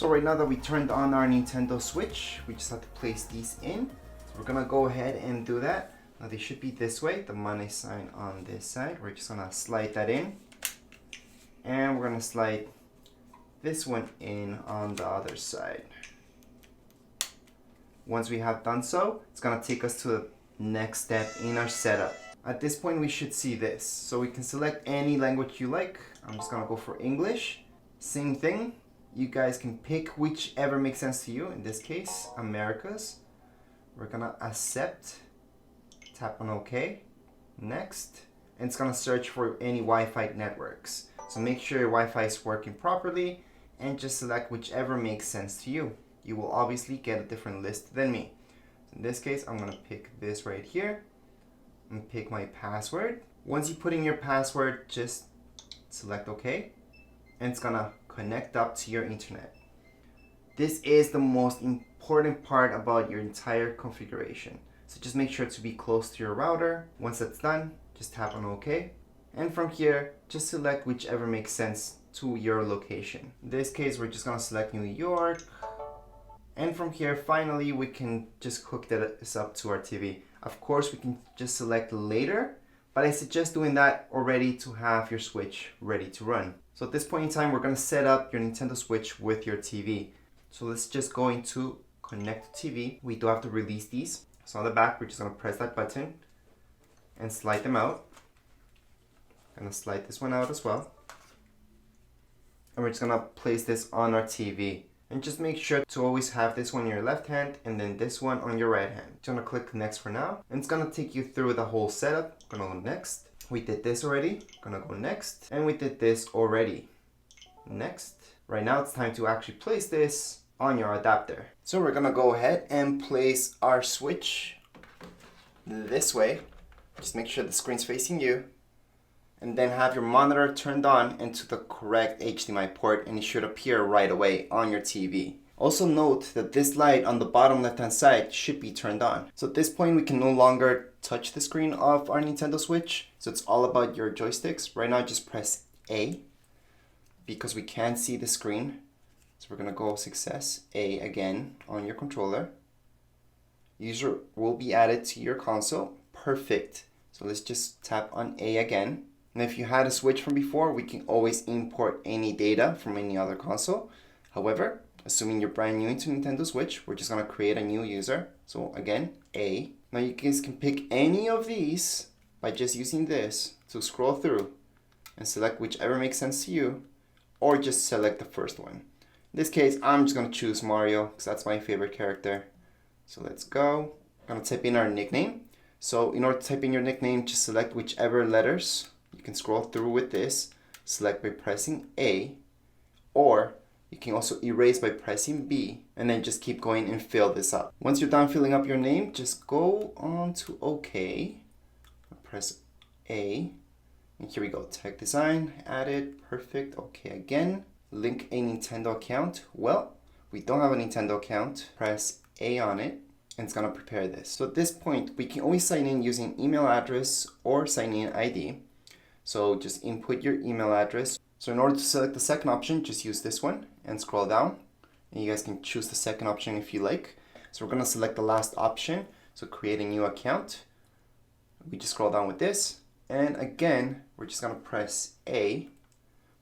So right now that we turned on our Nintendo Switch, we just have to place these in. So we're gonna go ahead and do that. Now they should be this way, the money sign on this side. We're just gonna slide that in. And we're gonna slide this one in on the other side. Once we have done so, it's gonna take us to the next step in our setup. At this point, we should see this. So we can select any language you like. I'm just gonna go for English. Same thing. You guys can pick whichever makes sense to you. In this case, Americas. We're gonna accept, tap on OK, next, and it's gonna search for any Wi-Fi networks. So make sure your Wi-Fi is working properly and just select whichever makes sense to you. You will obviously get a different list than me. So in this case, I'm gonna pick this right here and pick my password. Once you put in your password, just select OK, and it's gonna connect up to your internet. This is the most important part about your entire configuration. So just make sure to be close to your router. Once that's done, just tap on OK. And from here, just select whichever makes sense to your location. In this case, we're just gonna select New York. And from here, finally, we can just hook this up to our TV. Of course, we can just select later, but I suggest doing that already to have your Switch ready to run. So at this point in time, we're gonna set up your Nintendo Switch with your TV. So let's just go into connect to TV. We do have to release these. So on the back, we're just gonna press that button and slide them out. Gonna slide this one out as well. And we're just gonna place this on our TV. And just make sure to always have this one in your left hand and then this one on your right hand. Just gonna click next for now. And it's gonna take you through the whole setup. Gonna go next. We did this already. Gonna go next. And we did this already. Next. Right now it's time to actually place this on your adapter. So we're gonna go ahead and place our Switch this way. Just make sure the screen's facing you. And then have your monitor turned on into the correct HDMI port, and it should appear right away on your TV. Also note that this light on the bottom left hand side should be turned on. So at this point we can no longer touch the screen of our Nintendo Switch. So it's all about your joysticks. Right now just press A because we can't see the screen. So we're gonna go success, A again on your controller. User will be added to your console. Perfect. So let's just tap on A again. And if you had a Switch from before, we can always import any data from any other console. However, assuming you're brand new into Nintendo Switch, we're just gonna create a new user. So again, A. Now you guys can pick any of these by just using this to scroll through and select whichever makes sense to you, or just select the first one. In this case, I'm just gonna choose Mario because that's my favorite character. So let's go. I'm gonna type in our nickname. So in order to type in your nickname, just select whichever letters. You can scroll through with this, select by pressing A, or you can also erase by pressing B, and then just keep going and fill this up. Once you're done filling up your name, just go on to OK, press A, and here we go, tech design, added, perfect, OK again. Link a Nintendo account. Well, we don't have a Nintendo account. Press A on it, and it's gonna prepare this. So at this point, we can always sign in using email address or sign in ID. So just input your email address. So in order to select the second option, just use this one and scroll down. And you guys can choose the second option if you like. So we're gonna select the last option. So create a new account. We just scroll down with this. And again, we're just gonna press A.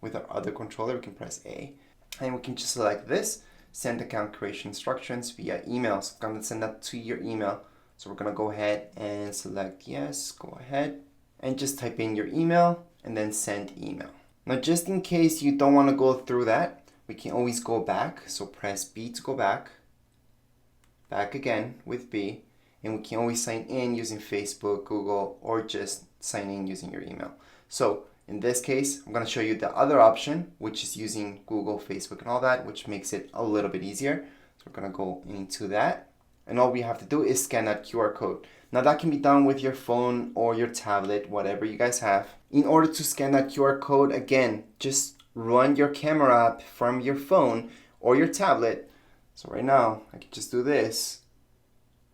With our other controller, we can press A. And we can just select this, send account creation instructions via email. So I'm gonna send that to your email. So we're gonna go ahead and select yes, go ahead. And just type in your email and then send email. Now just in case you don't want to go through that, we can always go back. So press B to go back, back again with B, and we can always sign in using Facebook, Google, or just sign in using your email. So in this case, I'm going to show you the other option, which is using Google, Facebook, and all that, which makes it a little bit easier. So we're going to go into that. And all we have to do is scan that QR code. Now that can be done with your phone or your tablet, whatever you guys have. In order to scan that QR code, again, just run your camera app from your phone or your tablet. So right now, I can just do this.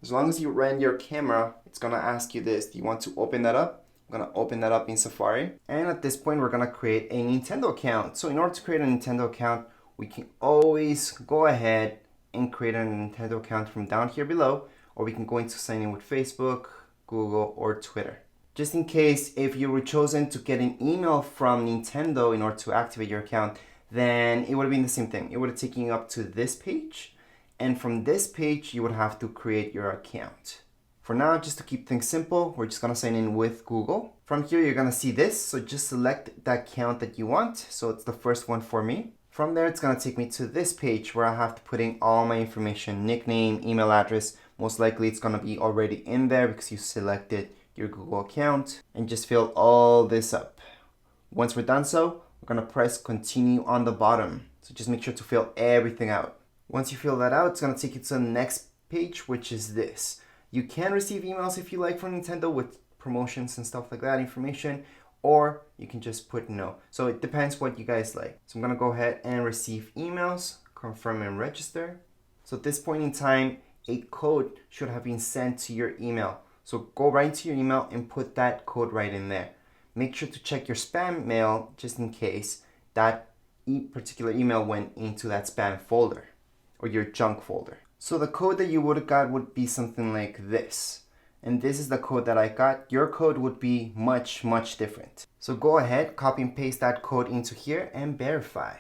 As long as you run your camera, it's gonna ask you this. Do you want to open that up? I'm gonna open that up in Safari. And at this point, we're gonna create a Nintendo account. So in order to create a Nintendo account, we can always go ahead and create a Nintendo account from down here below, or we can go into sign in with Facebook, Google, or Twitter. Just in case, if you were chosen to get an email from Nintendo in order to activate your account, then it would have been the same thing. It would have taken you up to this page, and from this page, you would have to create your account. For now, just to keep things simple, we're just gonna sign in with Google. From here, you're gonna see this, so just select the account that you want. So it's the first one for me. From there, it's gonna take me to this page where I have to put in all my information, nickname, email address. Most likely it's gonna be already in there because you selected your Google account, and just fill all this up. Once we're done so, we're gonna press continue on the bottom. So just make sure to fill everything out. Once you fill that out, it's gonna take you to the next page, which is this. You can receive emails if you like from Nintendo with promotions and stuff like that, information, or you can just put no. So it depends what you guys like. So I'm gonna go ahead and receive emails, confirm and register. So at this point in time, a code should have been sent to your email. So go right into your email and put that code right in there. Make sure to check your spam mail just in case that particular email went into that spam folder or your junk folder. So the code that you would have got would be something like this. And this is the code that I got. Your code would be much, much different. So go ahead, copy and paste that code into here and verify.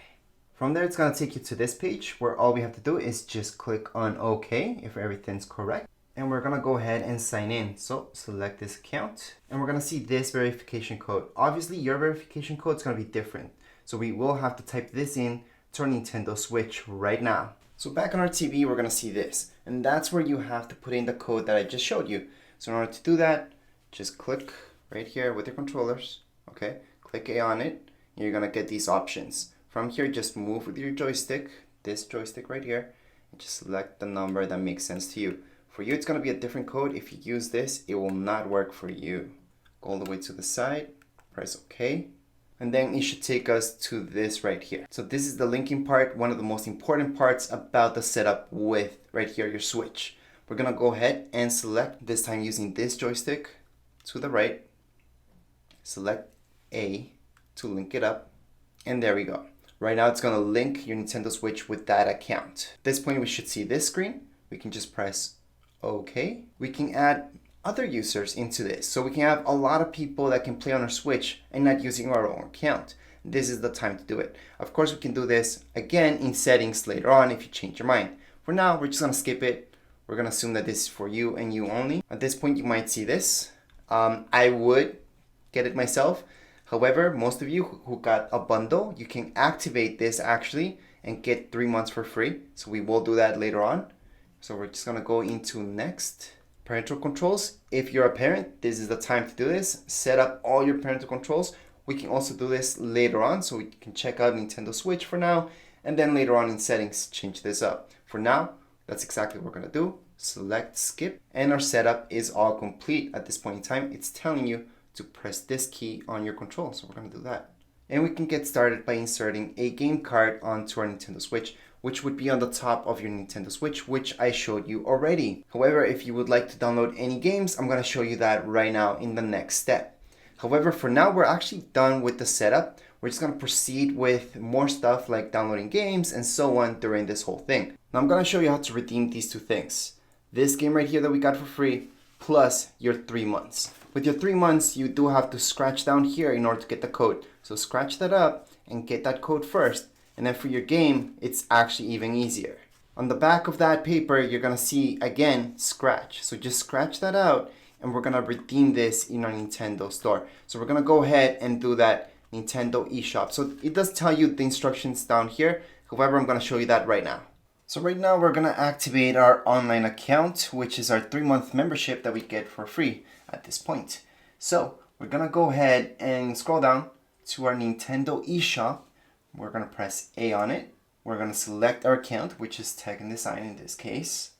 From there, it's gonna take you to this page where all we have to do is just click on OK if everything's correct. And we're gonna go ahead and sign in. So select this account and we're gonna see this verification code. Obviously your verification code is gonna be different. So we will have to type this in to our Nintendo Switch right now. So back on our TV, we're gonna see this. And that's where you have to put in the code that I just showed you. So in order to do that, just click right here with your controllers, okay? Click A on it, and you're gonna get these options. From here, just move with your joystick, this joystick right here, and just select the number that makes sense to you. For you, it's gonna be a different code. If you use this, it will not work for you. Go all the way to the side, press OK, and then it should take us to this right here. So this is the linking part, one of the most important parts about the setup with right here, your Switch. We're gonna go ahead and select, this time using this joystick to the right, select A to link it up, and there we go. Right now it's gonna link your Nintendo Switch with that account. At this point we should see this screen. We can just press OK. We can add other users into this. So we can have a lot of people that can play on our Switch and not using our own account. This is the time to do it. Of course we can do this again in settings later on if you change your mind. For now, we're just gonna skip it. We're gonna assume that this is for you and you only. At this point you might see this. I would get it myself. However, most of you who got a bundle, you can activate this actually and get 3 months for free. So we will do that later on. So we're just gonna go into next. Parental controls. If you're a parent, this is the time to do this. Set up all your parental controls. We can also do this later on, so we can check out Nintendo Switch for now, and then later on in settings, change this up. For now, that's exactly what we're gonna do. Select skip, and our setup is all complete. At this point in time, it's telling you to press this key on your control, so we're gonna do that. And we can get started by inserting a game card onto our Nintendo Switch, which would be on the top of your Nintendo Switch, which I showed you already. However, if you would like to download any games, I'm gonna show you that right now in the next step. However, for now, we're actually done with the setup. We're just gonna proceed with more stuff like downloading games and so on during this whole thing. Now I'm gonna show you how to redeem these two things. This game right here that we got for free, plus your 3 months. With your 3 months, you do have to scratch down here in order to get the code. So scratch that up and get that code first. And then for your game, it's actually even easier. On the back of that paper, you're gonna see, again, scratch. So just scratch that out and we're gonna redeem this in our Nintendo store. So we're gonna go ahead and do that Nintendo eShop. So it does tell you the instructions down here. However, I'm gonna show you that right now. So right now we're gonna activate our online account, which is our 3-month membership that we get for free at this point. So we're gonna go ahead and scroll down to our Nintendo eShop. We're gonna press A on it. We're gonna select our account, which is Tech and Design in this case.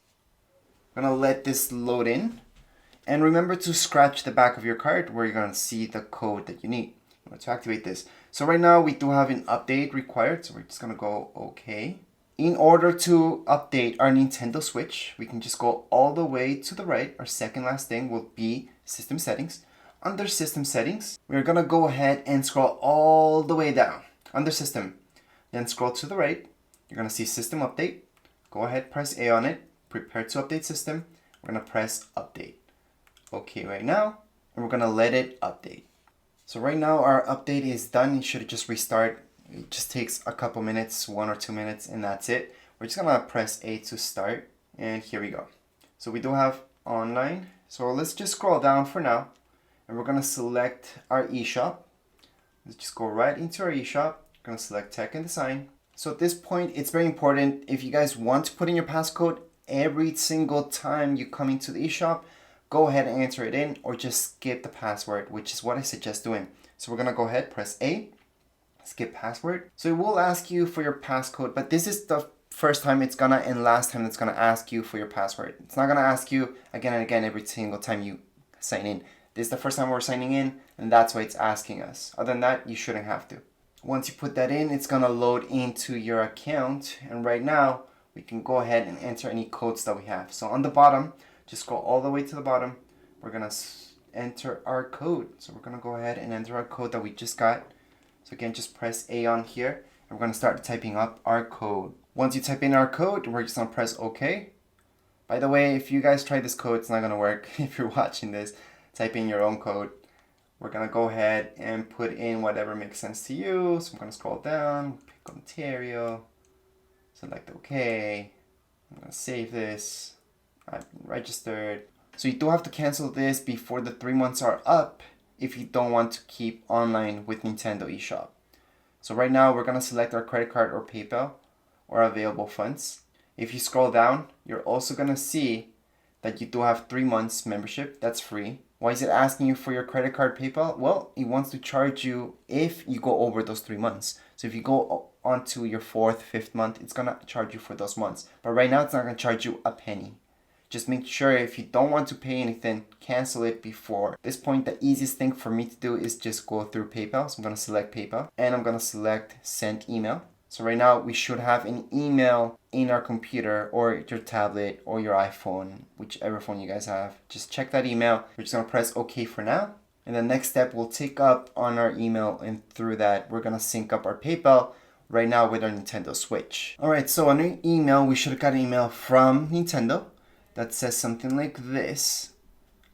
We're gonna let this load in. And remember to scratch the back of your card where you're gonna see the code that you need to activate this. So right now we do have an update required, so we're just gonna go OK. In order to update our Nintendo Switch, we can just go all the way to the right. Our second last thing will be System Settings. Under System Settings, we're gonna go ahead and scroll all the way down. Under System, then scroll to the right, you're gonna see system update. Go ahead, press A on it, prepare to update system. We're gonna press update. Okay right now, and we're gonna let it update. So right now our update is done. It should just restart. It just takes a couple minutes, 1 or 2 minutes, and that's it. We're just gonna press A to start, and here we go. So we do have online. So let's just scroll down for now, and we're gonna select our eShop. Let's just go right into our eShop. We're gonna select tech and design. So at this point, it's very important, if you guys want to put in your passcode every single time you come into the eShop, go ahead and enter it in, or just skip the password, which is what I suggest doing. So we're gonna go ahead, press A, skip password. So it will ask you for your passcode, but this is the first time it's gonna and last time it's gonna ask you for your password. It's not gonna ask you again and again every single time you sign in. This is the first time we're signing in, and that's why it's asking us. Other than that, you shouldn't have to. Once you put that in, it's gonna load into your account, and right now we can go ahead and enter any codes that we have. So on the bottom, just scroll all the way to the bottom. We're gonna enter our code. So we're gonna go ahead and enter our code that we just got. So again, just press A on here, and we're gonna start typing up our code. Once you type in our code, we're just gonna press OK. By the way, if you guys try this code, it's not gonna work. If you're watching this, type in your own code. We're gonna go ahead and put in whatever makes sense to you. So I'm gonna scroll down, pick Ontario, select OK. I'm gonna save this. I've been registered. So you do have to cancel this before the 3 months are up if you don't want to keep online with Nintendo eShop. So right now we're gonna select our credit card or PayPal or available funds. If you scroll down, you're also gonna see that you do have 3 months membership. That's free. Why is it asking you for your credit card, PayPal? Well, it wants to charge you if you go over those 3 months. So if you go on to your 4th, 5th month, it's gonna charge you for those months. But right now, it's not gonna charge you a penny. Just make sure if you don't want to pay anything, cancel it before. At this point, the easiest thing for me to do is just go through PayPal. So I'm gonna select PayPal, and I'm gonna select send email. So right now we should have an email in our computer or your tablet or your iPhone, whichever phone you guys have. Just check that email. We're just gonna press OK for now. And the next step we'll take up on our email, and through that we're gonna sync up our PayPal right now with our Nintendo Switch. Alright, so on our email, we should have got an email from Nintendo that says something like this.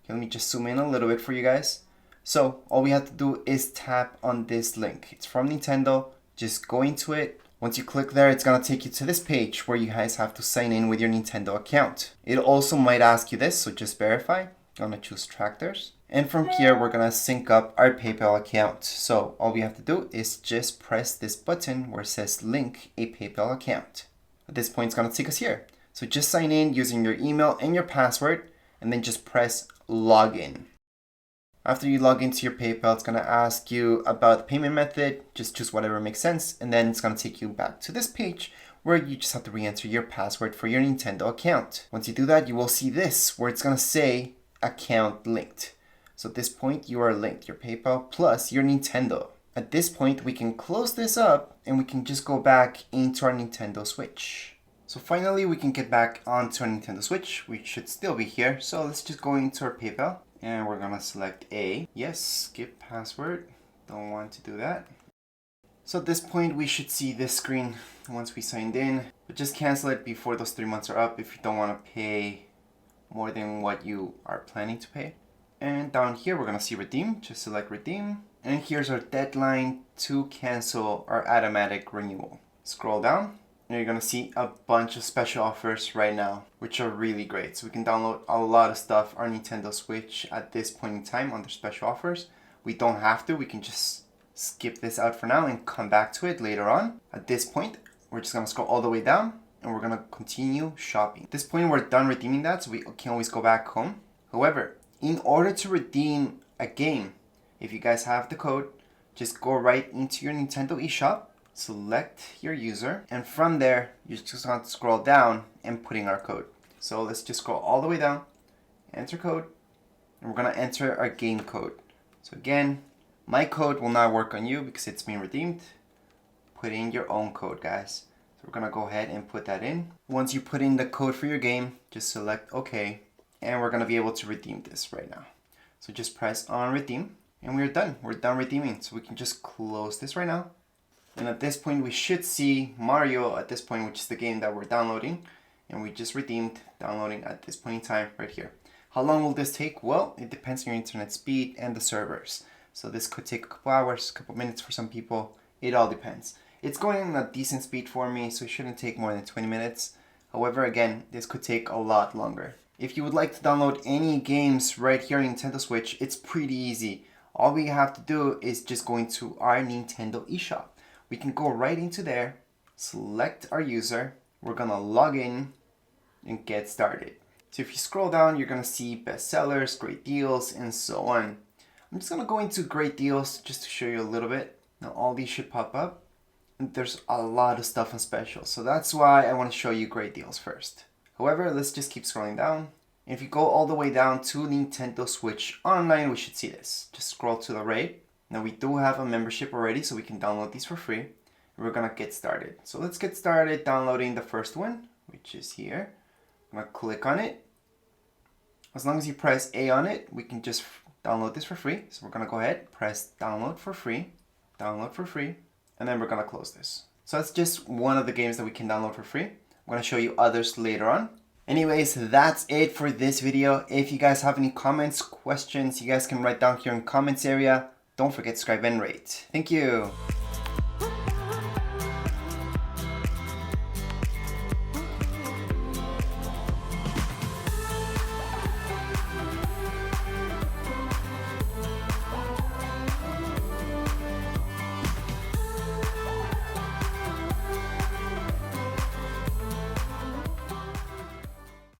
Okay, let me just zoom in a little bit for you guys. So all we have to do is tap on this link. It's from Nintendo. Just go into it. Once you click there, it's gonna take you to this page where you guys have to sign in with your Nintendo account. It also might ask you this, so just verify. I'm gonna choose Tractors. And from here, we're gonna sync up our PayPal account. So all we have to do is just press this button where it says link a PayPal account. At this point, it's gonna take us here. So just sign in using your email and your password, and then just press login. After you log into your PayPal, it's gonna ask you about the payment method. Just choose whatever makes sense, and then it's gonna take you back to this page where you just have to re-enter your password for your Nintendo account. Once you do that, you will see this where it's gonna say account linked. So at this point, you are linked, your PayPal plus your Nintendo. At this point, we can close this up and we can just go back into our Nintendo Switch. So finally, we can get back onto our Nintendo Switch. We should still be here. So let's just go into our PayPal. And we're gonna select A. Yes, skip password. Don't want to do that. So at this point, we should see this screen once we signed in. But just cancel it before those 3 months are up if you don't want to pay more than what you are planning to pay. And down here, we're gonna see redeem. Just select redeem. And here's our deadline to cancel our automatic renewal. Scroll down. And you're gonna see a bunch of special offers right now, which are really great. So we can download a lot of stuff on Nintendo Switch at this point in time under special offers. We don't have to, we can just skip this out for now and come back to it later on. At this point, we're just gonna scroll all the way down and we're gonna continue shopping. At this point, we're done redeeming that, so we can always go back home. However, in order to redeem a game, if you guys have the code, just go right into your Nintendo eShop, select your user, and from there, you just want to scroll down and put in our code. So let's just scroll all the way down, enter code, and we're gonna enter our game code. So again, my code will not work on you because it's been redeemed. Put in your own code, guys. So we're gonna go ahead and put that in. Once you put in the code for your game, just select OK, and we're gonna be able to redeem this right now. So just press on redeem, and we're done. We're done redeeming. So we can just close this right now. And at this point, we should see Mario at this point, which is the game that we're downloading. And we just redeemed downloading at this point in time right here. How long will this take? Well, it depends on your internet speed and the servers. So this could take a couple hours, a couple minutes for some people. It all depends. It's going in a decent speed for me, so it shouldn't take more than 20 minutes. However, again, this could take a lot longer. If you would like to download any games right here on Nintendo Switch, it's pretty easy. All we have to do is just go into our Nintendo eShop. We can go right into there, select our user, we're gonna log in and get started. So if you scroll down, you're gonna see bestsellers, great deals, and so on. I'm just gonna go into great deals just to show you a little bit. Now all these should pop up. And there's a lot of stuff on special, so that's why I want to show you great deals first. However, let's just keep scrolling down. If you go all the way down to Nintendo Switch Online, we should see this. Just scroll to the right. Now we do have a membership already, so we can download these for free. We're gonna get started. So let's get started downloading the first one, which is here. I'm gonna click on it. As long as you press A on it, we can just download this for free. So we're gonna go ahead, press download for free, and then we're gonna close this. So that's just one of the games that we can download for free. I'm gonna show you others later on. Anyways, that's it for this video. If you guys have any comments, questions, you guys can write down here in the comments area. Don't forget to subscribe and rate. Thank you.